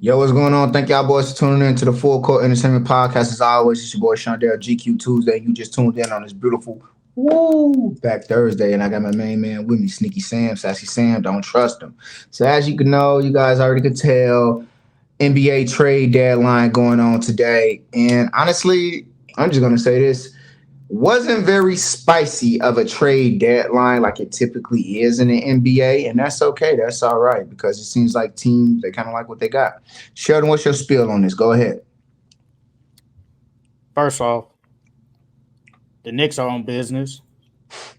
Yo, what's going on? Thank y'all boys for tuning in to the Full Court Entertainment Podcast. As always, it's your boy Shondell GQ Tuesday. You just tuned in on this beautiful back Thursday, and I got my main man with me, Sneaky Sam, Sassy Sam. Don't trust him. So as you can know, you guys already could tell, NBA trade deadline going on today, and honestly, I'm just gonna say this: wasn't very spicy of a trade deadline like it typically is in the NBA, and that's okay. That's all right because it seems like teams they kind of like what they got. Sheldon, what's your spiel on this? Go ahead. First off, the Knicks are on business.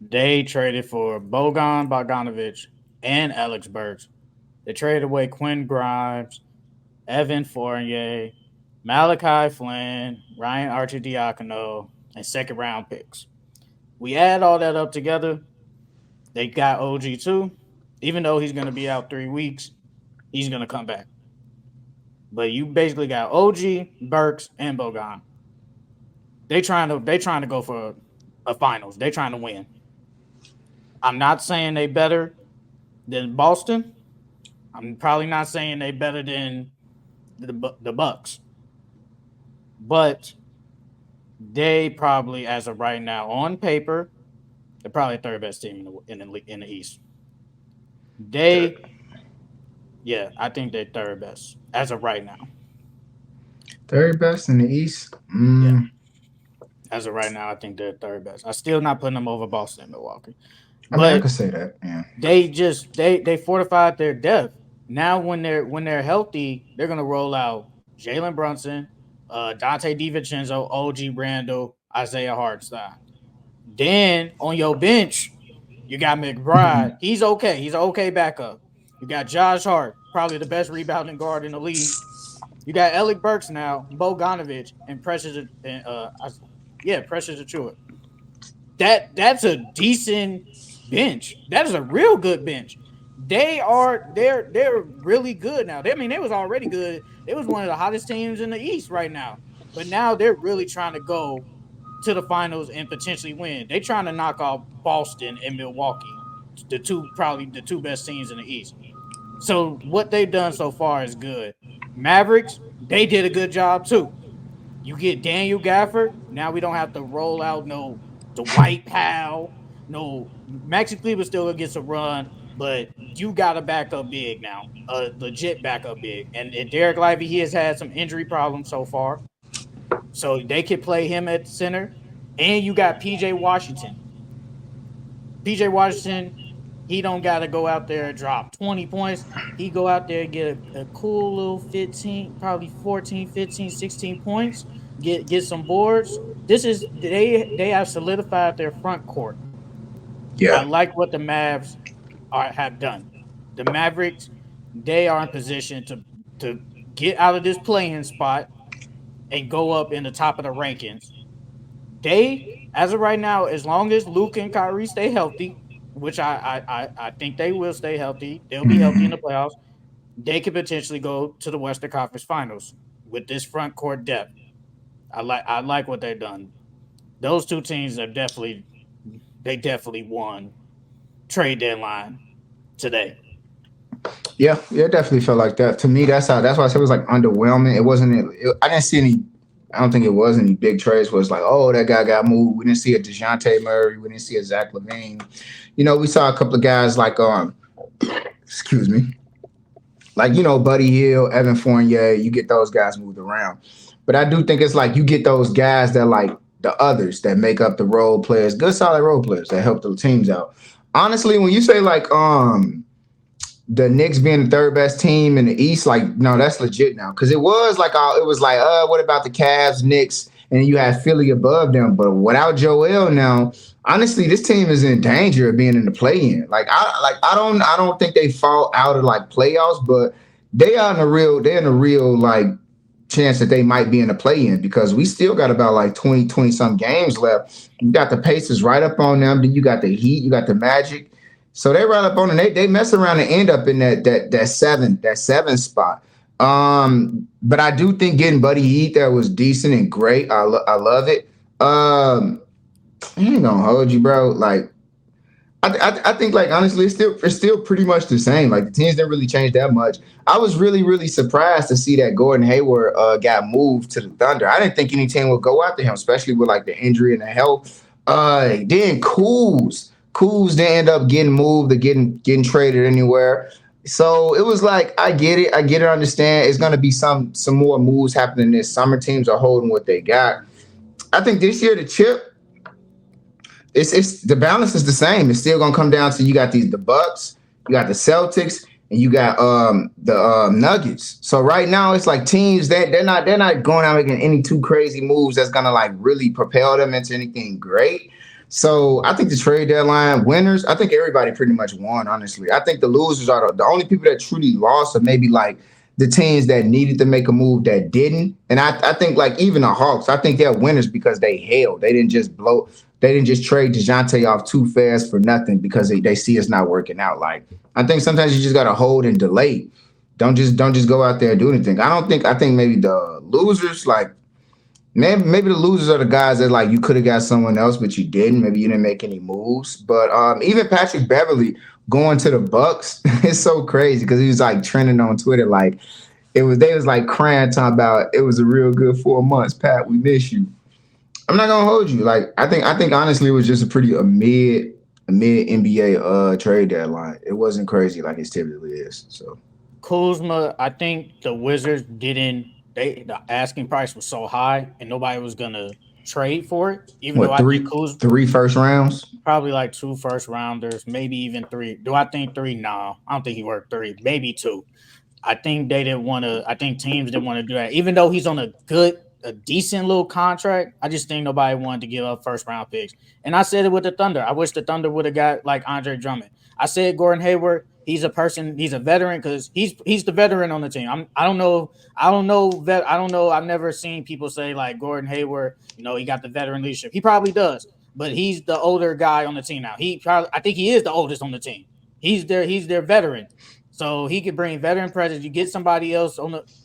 They traded for Bogan Bogdanovic and Alex Burks. They traded away Quinn Grimes, Evan Fournier, Malachi Flynn, Ryan Archidiakono, and second round picks. We add all that up together. They got OG too. Even though he's going to be out 3 weeks, he's going to come back. But you basically got OG, Burks, and Bogan. They trying to go for a finals. They trying to win. I'm not saying they better than Boston. I'm probably not saying they better than the Bucks. But they probably, as of right now, on paper, they're probably the third best team in the East. They, yeah, I think they're third best as of right now. Third best in the East. Yeah, as of right now, I think they're third best. I'm still not putting them over Boston and Milwaukee, I mean, I could but say that. Yeah. they fortified their depth. Now when they're healthy, they're gonna roll out Jalen Brunson, Dante DiVincenzo, OG Randall, Isaiah Hartenstein. Then on your bench, you got McBride. He's okay. He's an okay backup. You got Josh Hart, probably the best rebounding guard in the league. You got Alec Burks now, Bogdanovich, and Precious Achua. That's a decent bench. That is a real good bench. They're really good now. They was already good. They was one of the hottest teams in the East right now. But now they're really trying to go to the finals and potentially win. They're trying to knock off Boston and Milwaukee, probably the two best teams in the East. So what they've done so far is good. Mavericks, they did a good job too. You get Daniel Gafford. Now we don't have to roll out no Dwight Powell. No, Maxi Kleber still gonna get some run, but you got a backup big now, a legit backup big. And Derek Lively, he has had some injury problems so far, so they could play him at the center. And you got PJ Washington. PJ Washington, he don't got to go out there and drop 20 points. He go out there and get a cool little 15, probably 14, 15, 16 points, get some boards. They have solidified their front court. I Yeah. like what the Mavs have done. The Mavericks, they are in position to get out of this playing spot and go up in the top of the rankings. They, as of right now, as long as Luke and Kyrie stay healthy, which I think they will stay healthy, they'll be healthy in the playoffs. They could potentially go to the Western Conference Finals with this front court depth. I like what they've done. Those two teams definitely won trade deadline today. Yeah, yeah, it definitely felt like that. To me, that's why I said it was like underwhelming. It wasn't. I didn't see any. I don't think it was any big trades where it's like, oh, that guy got moved. We didn't see a DeJounte Murray. We didn't see a Zach LaVine. We saw a couple of guys like excuse me, like Buddy Hield, Evan Fournier. You get those guys moved around, but I do think it's like you get those guys that like the others that make up the role players, good solid role players that help the teams out. Honestly, when you say like the Knicks being the third best team in the East, like, no, that's legit now. Because it was like, what about the Cavs, Knicks, and you had Philly above them? But without Joel now, honestly, this team is in danger of being in the play-in. I don't think they fall out of like playoffs, but they're in a real like chance that they might be in the play-in because we still got about like 20 some games left. You got the Pacers right up on them. Then you got the Heat, you got the Magic. So they right up on it. They mess around and end up in that seven spot. But I do think getting Buddy Heat there was decent and great. I love it. I ain't gonna hold you, bro. Like I think like honestly, it's still pretty much the same. Like the teams didn't really change that much. I was really surprised to see that Gordon Hayward got moved to the Thunder. I didn't think any team would go after him, especially with like the injury and the health. Then Cools didn't end up getting moved or getting traded anywhere. So it was like I get it, I understand. It's gonna be some more moves happening this summer. Teams are holding what they got. I think this year the chip it's the balance is the same. It's still gonna come down to you got the Bucks, you got the Celtics, and you got the Nuggets. So right now it's like teams that they're not going out making any too crazy moves that's gonna like really propel them into anything great. So I think the trade deadline winners, I think everybody pretty much won, honestly. I think the losers are the only people that truly lost are maybe like the teams that needed to make a move that didn't. And I think like even the Hawks, I think they're winners because they held. They didn't just trade DeJounte off too fast for nothing because they see it's not working out. Like I think sometimes you just gotta hold and delay. Don't just go out there and do anything. I think maybe the losers like maybe the losers are the guys that like you could have got someone else, but you didn't. Maybe you didn't make any moves. But even Patrick Beverly going to the Bucks, it's so crazy because he was like trending on Twitter like they was like crying talking about it was a real good 4 months. Pat, we miss you. I'm not gonna hold you. Like I think honestly it was just a mid NBA trade deadline. It wasn't crazy like it typically is. So Kuzma, I think the Wizards didn't. The asking price was so high, and nobody was gonna trade for it. Even though what I think three Kuzma three first rounds? probably like 2 first rounders, maybe even three. Do I think three? No, I don't think he worked three. Maybe two. I think they didn't want to. I think teams didn't want to do that. Even though he's on a decent little contract, I just think nobody wanted to give up first round picks. And I said it with the Thunder. I wish the Thunder would have got like Andre Drummond. I said Gordon Hayward. He's a veteran because he's the veteran on the team. I don't know. I don't know. I've never seen people say like Gordon Hayward. He got the veteran leadership. He probably does, but he's the older guy on the team now. I think he is the oldest on the team. He's their veteran. So he could bring veteran presence. You get somebody else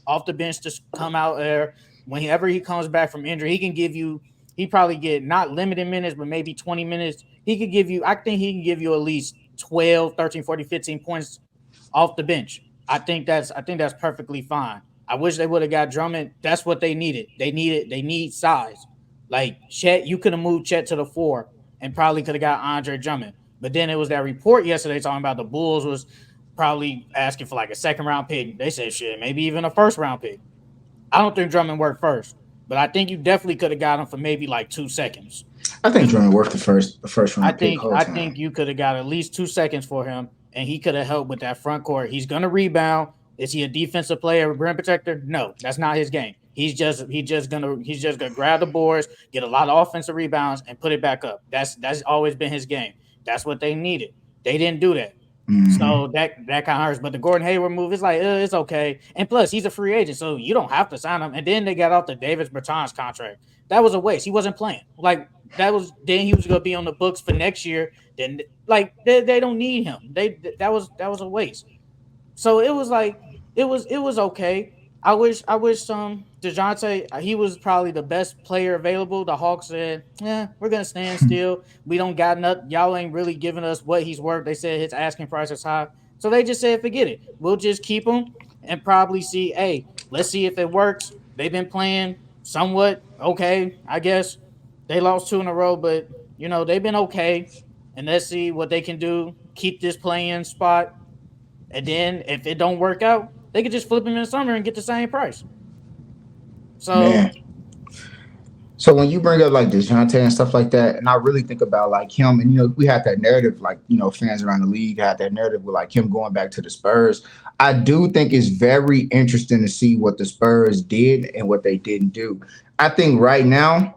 off the bench to come out there whenever he comes back from injury. He can give you. He probably get not limited minutes, but maybe 20 minutes. He could give you. I think he can give you at least 12, 13, 40, 15 points off the bench. I think that's perfectly fine. I wish they would have got Drummond. That's what they needed. They need size. Like Chet, you could have moved Chet to the four and probably could have got Andre Drummond. But then it was that report yesterday talking about the Bulls was probably asking for like a second round pick. They said shit, maybe even a first round pick. I don't think Drummond worked first, but I think you definitely could have got him for maybe like 2 seconds. I think Drummond worked the first I round pick think whole I time. think you could have got at least 2 seconds for him, and he could have helped with that front court. He's gonna rebound. Is he a defensive player, rim protector? No, that's not his game. He's just gonna grab the boards, get a lot of offensive rebounds, and put it back up. That's always been his game. That's what they needed. They didn't do that. Hmm. So that kind of hurts. But the Gordon Hayward move is like, it's okay. And plus, he's a free agent, so you don't have to sign him. And then they got off the Davis Bertans contract. That was a waste. He wasn't playing. Like that was then he was going to be on the books for next year. Then like they don't need him. That was a waste. So it was like it was okay. I wish Dejounte he was probably the best player available. The Hawks said, "Yeah, we're gonna stand still. We don't got nothing. Y'all ain't really giving us what he's worth." They said his asking price is high, so they just said, "Forget it. We'll just keep him and probably see. Hey, let's see if it works." They've been playing somewhat okay, I guess. They lost two in a row, but they've been okay. And let's see what they can do. Keep this playing spot and then if it don't work out, they could just flip him in the summer and get the same price. So Man. So when you bring up like Dejounte and stuff like that, and I really think about like him, and we had that narrative, like fans around the league had that narrative with like him going back to the Spurs. I do think it's very interesting to see what the Spurs did and what they didn't do. I think right now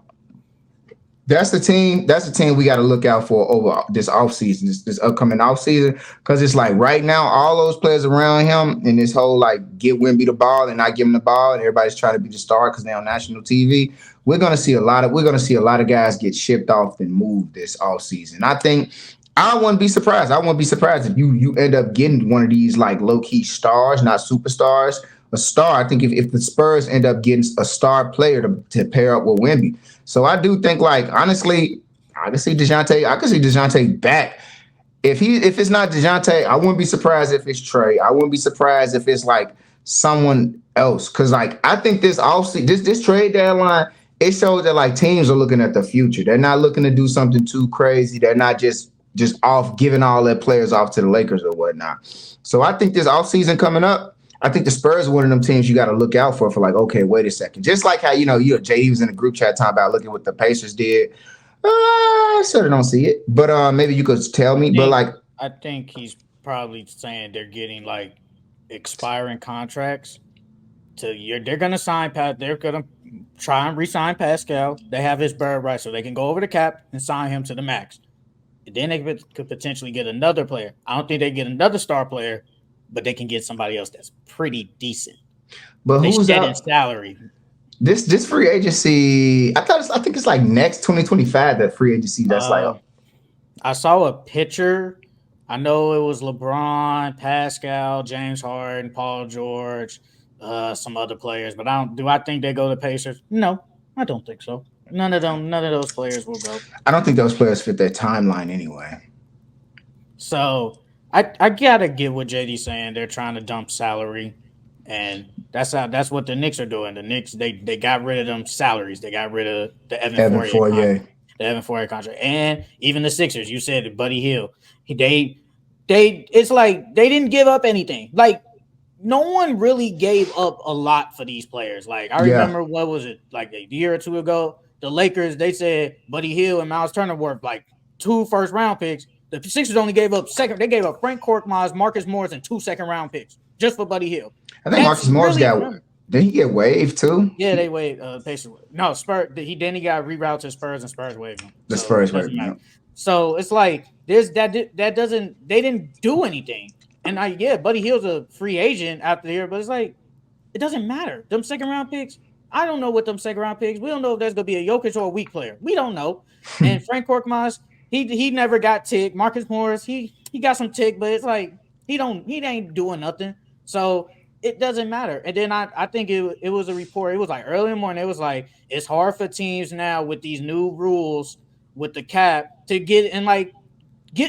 that's the team. That's the team we got to look out for over this offseason, this upcoming offseason. Because it's like right now, all those players around him and this whole like get Wimby the ball and not give him the ball, and everybody's trying to be the star because they're on national TV. We're gonna see a lot of guys get shipped off and moved this offseason. I think I wouldn't be surprised. I wouldn't be surprised if you end up getting one of these like low key stars, not superstars. A star. I think if the Spurs end up getting a star player to pair up with Wimby. So I do think like honestly, I can see Dejounte back if it's not DeJounte, I wouldn't be surprised if it's Trey. I wouldn't be surprised if it's like someone else. Cause like I think this trade deadline, it shows that like teams are looking at the future. They're not looking to do something too crazy. They're not just off giving all their players off to the Lakers or whatnot. So I think this offseason coming up, I think the Spurs are one of them teams you got to look out for like, okay, wait a second. Just like how, JD was in the group chat talking about looking what the Pacers did. I sort of don't see it, but maybe you could tell me. But like, I think he's probably saying they're getting like expiring contracts. They're gonna sign Pat. They're gonna try and re-sign Pascal. They have his bird right, so they can go over the cap and sign him to the max. Then they could potentially get another player. I don't think they get another star player, but they can get somebody else that's pretty decent. But who's that out? in salary? This free agency, I think it's like next 2025 that free agency. That's I saw a picture. I know it was LeBron, Pascal, James Harden, Paul George, some other players, but do I think they go to Pacers? No, I don't think so. None of those players will go. I don't think those players fit their timeline anyway. So I gotta get what JD's saying. They're trying to dump salary. And that's what the Knicks are doing. The Knicks they got rid of them salaries. They got rid of the Evan Fournier contract, and even the Sixers. You said Buddy Hield. It's like they didn't give up anything. Like no one really gave up a lot for these players. Like I remember what was it like a year or two ago? The Lakers they said Buddy Hield and Miles Turner worth like 2 first-round picks. The Sixers only gave up They gave up Frank Korkmaz, Marcus Morris, and 2 second-round picks just for Buddy Hield. I think Marcus Morris did he get waived too? Yeah, they waived Pacers. No, Spurs. He got rerouted to Spurs and Spurs waived him. The Spurs waived him. So it's like there's that doesn't they didn't do anything. And Buddy Hield's a free agent after the year, but it's like it doesn't matter. Them second round picks, I don't know what them second round picks. We don't know if there's gonna be a Jokic or a weak player. We don't know. And Frank Korkmaz, he never got tick. Marcus Morris, he got some tick, but it's like he ain't doing nothing. So it doesn't matter. And then I think it was a report. It was like early in the morning. It was like it's hard for teams now with these new rules with the cap to get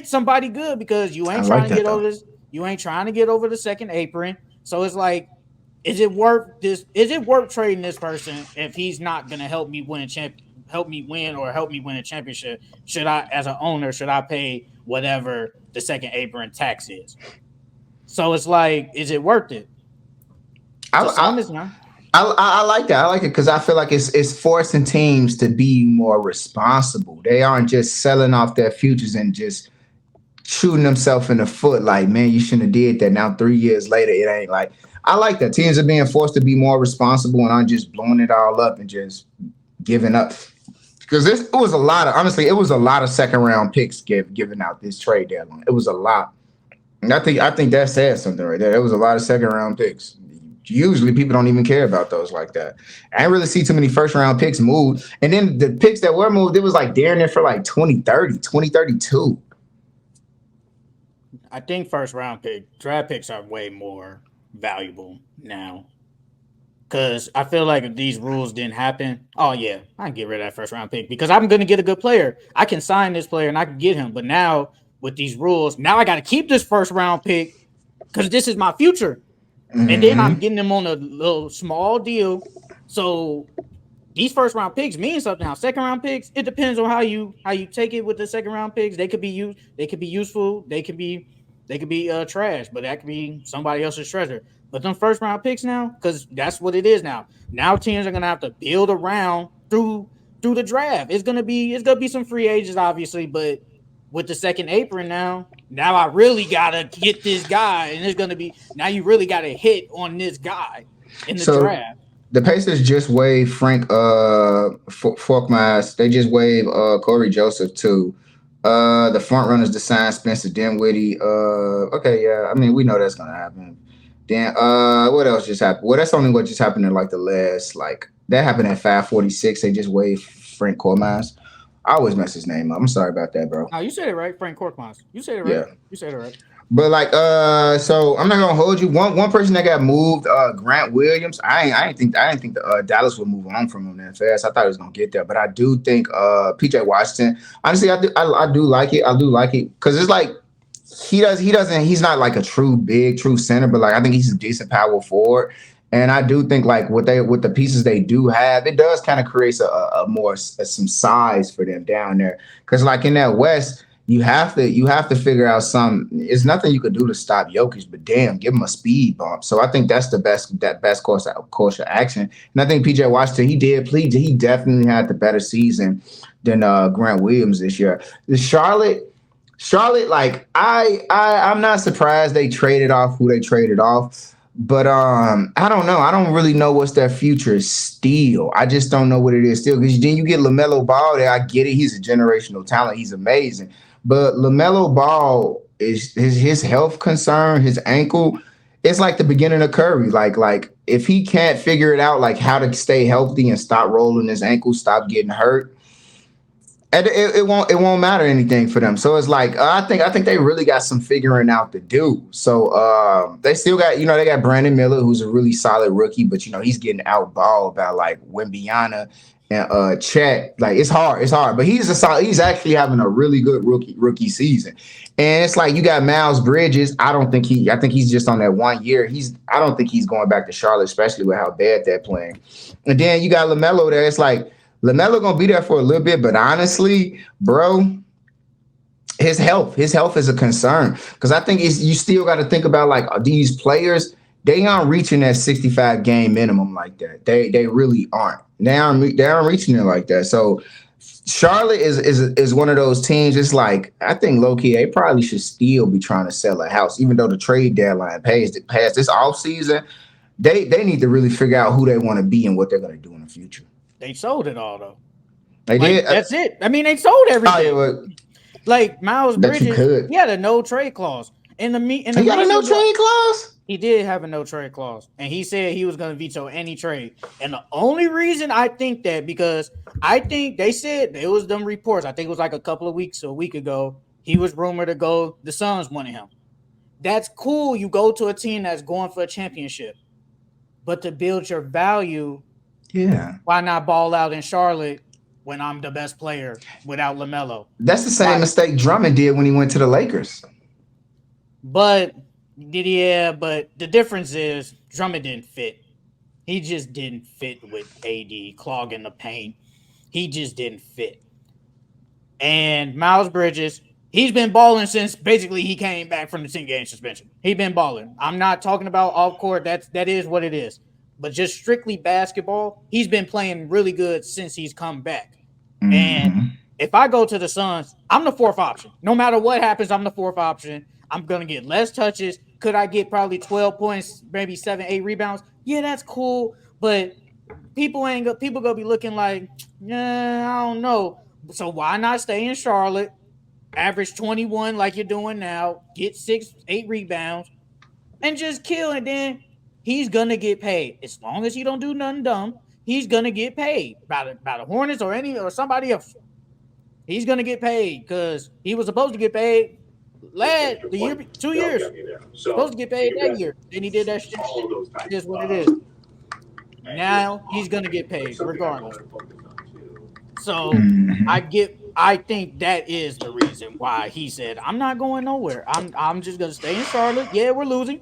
somebody good because you ain't trying to get over this. You ain't trying to get over the second apron. So it's like, is it worth this? Is it worth trading this person if he's not gonna help me win a championship? Should I, as an owner, pay whatever the second apron tax is? So it's like, is it worth it? I like that. I like it because I feel like it's forcing teams to be more responsible. They aren't just selling off their futures and just shooting themselves in the foot. Like, man, you shouldn't have did that. Now 3 years later, it ain't like. I like that teams are being forced to be more responsible and aren't just blowing it all up and just giving up. Because it was a lot of second round picks given out this trade deadline. It was a lot. And I think that says something right there. There was a lot of second round picks. Usually people don't even care about those like that. I didn't really see too many first round picks moved. And then the picks that were moved, it was like they're in there for like 2030, 2032. I think draft picks are way more valuable now. Because I feel like if these rules didn't happen, I can get rid of that first round pick because I'm going to get a good player. I can sign this player and I can get him. But now with these rules, now I got to keep this first round pick because this is my future. Mm-hmm. And then I'm getting them on a little small deal. So these first round picks mean something. Now, second round picks, it depends on how you take it with the second round picks. They could be used. They could be useful. They could be trash, but that could be somebody else's treasure. But them first round picks now, because that's what it is now. Now teams are gonna have to build around through the draft. It's gonna be some free agents, obviously, but with the second apron now I really gotta get this guy, and it's gonna be now you really gotta hit on this guy in the draft. The Pacers just waived Frank Korkmaz. They just waived Corey Joseph too. The front runners to sign Spencer Dinwiddie. I mean we know that's gonna happen. Then what else just happened? Well, that's only what just happened in like the last that happened at 5:46. They just waived Frank Korkmaz. I always mess his name up. I'm sorry about that, bro. Oh, you said it right, Frank Korkmaz. You said it right. Yeah. You said it right. But so I'm not gonna hold you. One person that got moved, Grant Williams. I didn't think Dallas would move on from him that fast. I thought he was gonna get there, but I do think PJ Washington. Honestly, I do like it. I do like it because it's like he's not like a true center, but like I think he's a decent power forward. And I do think like with the pieces they do have, it does kind of create a more some size for them down there. Because like in that West, you have to figure out some. It's nothing you could do to stop Jokic, but damn, give him a speed bump. So I think that's the best course of action. And I think PJ Washington he definitely had the better season than Grant Williams this year. The Charlotte, like I'm not surprised they traded off who they traded off, but I don't know. I don't really know what's their future still. I just don't know what it is still. Because then you get LaMelo Ball there. I get it. He's a generational talent. He's amazing. But LaMelo Ball is his health concern, his ankle. It's like the beginning of Curry. Like if he can't figure it out, like how to stay healthy and stop rolling his ankle, stop getting hurt, and it won't matter anything for them. So it's like I think they really got some figuring out to do. So they still got they got Brandon Miller, who's a really solid rookie, but he's getting outballed by like Wembyana and Chet. Like it's hard, but he's actually having a really good rookie season. And it's like you got Miles Bridges. I think he's just on that 1 year. I don't think he's going back to Charlotte, especially with how bad they're playing. And then you got LaMelo there. It's like LaMelo gonna be there for a little bit, but honestly, bro, his health is a concern because I think you still got to think about like these players. They aren't reaching that 65 game minimum like that. They really aren't. They aren't reaching it like that. So Charlotte is one of those teams. It's like I think low key they probably should still be trying to sell a house, even though the trade deadline passed this offseason. They need to really figure out who they want to be and what they're going to do in the future. They sold it all though. They did. That's it. I mean, they sold everything. Oh, yeah, like Miles Bridges, he had a no trade clause. He got a no trade clause? He did have a no trade clause, and he said he was going to veto any trade. And the only reason I think that because I think they said there was them reports. I think it was like a week ago. He was rumored to go. The Suns wanted him. That's cool. You go to a team that's going for a championship, but to build your value. Yeah. Why not ball out in Charlotte when I'm the best player without LaMelo? That's the same mistake Drummond did when he went to the Lakers. But the difference is Drummond didn't fit. He just didn't fit with AD clogging the paint. He just didn't fit. And Miles Bridges, he's been balling since basically he came back from the 10-game suspension. He's been balling. I'm not talking about off court. That is what it is. But just strictly basketball, he's been playing really good since he's come back. Mm-hmm. And if I go to the Suns, I'm the fourth option. No matter what happens, I'm the fourth option. I'm going to get less touches. Could I get probably 12 points, maybe 7, 8 rebounds? Yeah, that's cool. But people going to be looking like, I don't know. So why not stay in Charlotte, average 21 like you're doing now, get 6, 8 rebounds, and just kill, and then he's going to get paid. As long as he don't do nothing dumb, he's going to get paid by the Hornets or somebody else. He's going to get paid because he was supposed to get paid 2 years. Supposed to get paid that year. Then he did that shit. It is what it is. Now he's going to get paid regardless. So I think that is the reason why he said, I'm not going nowhere. I'm just going to stay in Charlotte. Yeah, we're losing.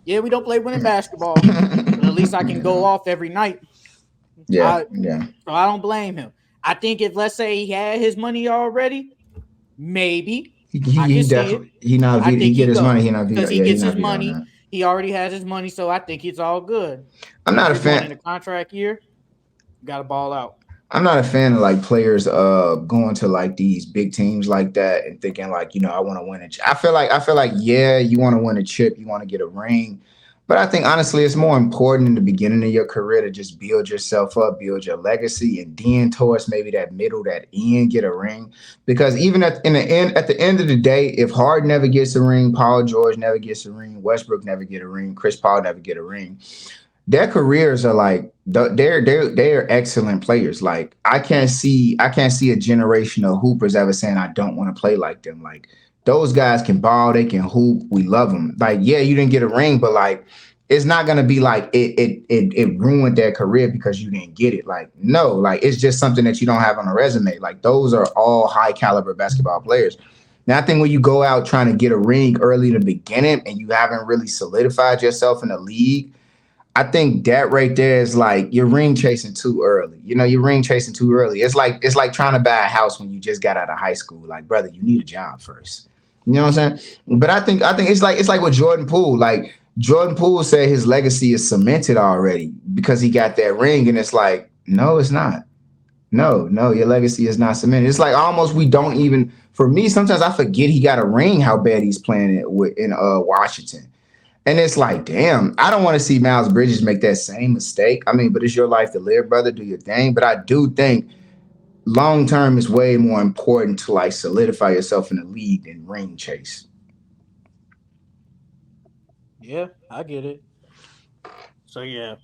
Yeah, we don't play winning basketball, but at least I can go off every night. Yeah. So I don't blame him. I think if, let's say, he had his money already, maybe he definitely he get his money. He not because he gets his money. He already has his money, so I think it's all good. I'm not a fan in the contract year. Got to ball out. I'm not a fan of like players going to like these big teams like that and thinking like, I want to win it. I feel like yeah, you want to win a chip, you want to get a ring. But I think honestly it's more important in the beginning of your career to just build yourself up, build your legacy, and then towards maybe that middle, that end, get a ring. Because even at the end of the day, if Harden never gets a ring, Paul George never gets a ring, Westbrook never get a ring, Chris Paul never get a ring. Their careers are like they're excellent players. Like I can't see a generation of hoopers ever saying I don't want to play like them. Like those guys can ball, they can hoop. We love them. Like yeah, you didn't get a ring, but like it's not gonna be like it ruined their career because you didn't get it. Like no, like it's just something that you don't have on a resume. Like those are all high caliber basketball players. Now I think when you go out trying to get a ring early in the beginning and you haven't really solidified yourself in the league, I think that right there is like you're ring chasing too early. You know, you're ring chasing too early. It's like trying to buy a house when you just got out of high school. Like, brother, you need a job first. You know what I'm saying? But I think it's like with Jordan Poole. Like Jordan Poole said his legacy is cemented already because he got that ring, and it's like, no, it's not. No, no, your legacy is not cemented. It's like almost we don't even. For me, sometimes I forget he got a ring. How bad he's playing it in Washington. And it's like, damn, I don't want to see Miles Bridges make that same mistake. I mean, but it's your life to live, brother. Do your thing. But I do think long term is way more important to like solidify yourself in the league than ring chase. Yeah, I get it. So yeah,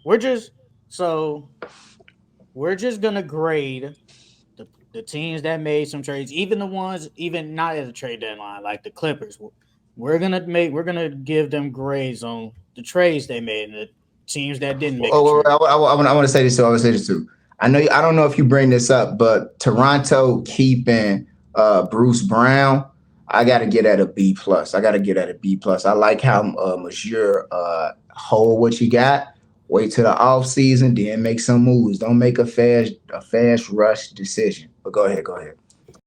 so we're just gonna grade the teams that made some trades, even the ones even not at the trade deadline, like the Clippers. We're gonna give them grades on the trades they made and the teams that didn't make a Oh, trade. I want to say this too. I want to say this too. I know. I don't know if you bring this up, but Toronto keeping Bruce Brown, I got to get at a B plus. I got to get at a B plus. I like how Monsieur hold what you got. Wait till the off season, then make some moves. Don't make a fast rush decision. But go ahead, go ahead.